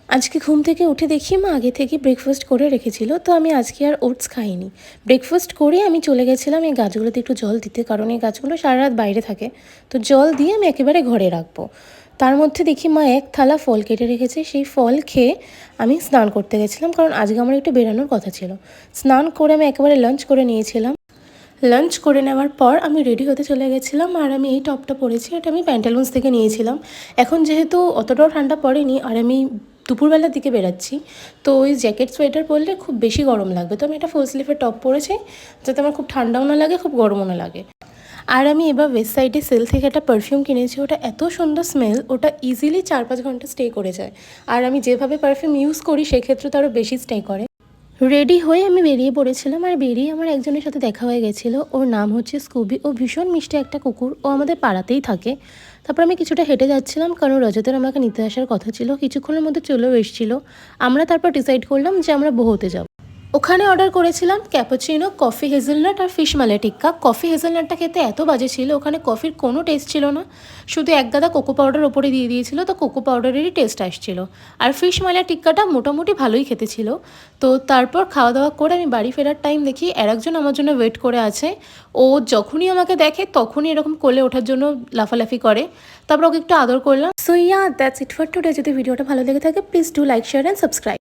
আজকে ঘুম থেকে উঠে দেখি মা আগে থেকে ব্রেকফাস্ট করে রেখেছিল, তো আমি আজকে আর ওটস খাইনি। ব্রেকফাস্ট করে আমি চলে গেছিলাম এই গাছগুলোতে একটু জল দিতে, কারণ এই গাছগুলো সারা রাত বাইরে থাকে। তো জল দিয়ে আমি একেবারে ঘরে রাখবো। তার মধ্যে দেখি মা এক থালা ফল কেটে রেখেছে, সেই ফল খেয়ে আমি স্নান করতে গেছিলাম, কারণ আজকে আমার একটু বেরানোর কথা ছিল। স্নান করে আমি একেবারে লাঞ্চ করে নিয়েছিলাম। লাঞ্চ করে নেওয়ার পর আমি রেডি হতে চলে গেছিলাম, আর আমি এই টপটা পরেছি, এটা আমি প্যান্টালুন্স থেকে নিয়েছিলাম। এখন যেহেতু অতটাও ঠান্ডা পড়েনি আর আমি দুপুরবেলার দিকে বেরাচ্ছি, তো ওই জ্যাকেট সোয়েটার পরলে খুব বেশি গরম লাগবে, তো আমি একটা ফুল স্লিভের টপ পরেছি, যাতে আমার খুব ঠান্ডাও না লাগে খুব গরমও না লাগে। আর আমি এবার ওয়েস্ট সাইডে সেল থেকে একটা পারফিউম কিনেছি, ওটা এত সুন্দর স্মেল, ওটা ইজিলি 4-5 ঘন্টা স্টে করে যায়। আর আমি যেভাবে পারফিউম ইউজ করি সেক্ষেত্রে তো আরও বেশি স্টে করে। রেডি হয়ে আমি বেরিয়ে পড়েছিলাম, আর বেরিয়ে আমার একজনের সাথে দেখা হয়ে গেছিলো। ওর নাম হচ্ছে স্কুবি, ও ভীষণ মিষ্টি একটা কুকুর, ও আমাদের পাড়াতেই থাকে। তারপর আমি কিছুটা হেঁটে যাচ্ছিলাম, কারণ রজতের আমাকে নিতে আসার কথা ছিল, কিছুক্ষণের মধ্যে চলেও এসেছিলো। আমরা তারপর ডিসাইড করলাম যে আমরা বোহোতে যাব। ওখানে অর্ডার করেছিলাম ক্যাপুচিনো, কফি হেজেলনাট আর ফিশ মালাই টিক্কা। কফি হেজেলনাটটা খেতে এত বাজে ছিল, ওখানে কফির কোনো টেস্ট ছিল না, শুধু এক গাদা কোকো পাউডার ওপরে দিয়ে দিয়েছিল, তো কোকো পাউডারেরই টেস্ট আসছিল। আর ফিশ মালাই টিক্কাটা মোটামুটি ভালোই খেতে ছিল। তো তারপর খাওয়া দাওয়া করে আমি বাড়ি ফেরার টাইম দেখি আরেকজন আমার জন্য ওয়েট করে আছে। ও যখনই আমাকে দেখে তখনই এরকম কোলে ওঠার জন্য লাফালাফি করে। তারপর ওকে একটু আদর করলাম। So yeah, that's it for today. যদি ভিডিওটা ভালো লেগে থাকে please do like, share and subscribe.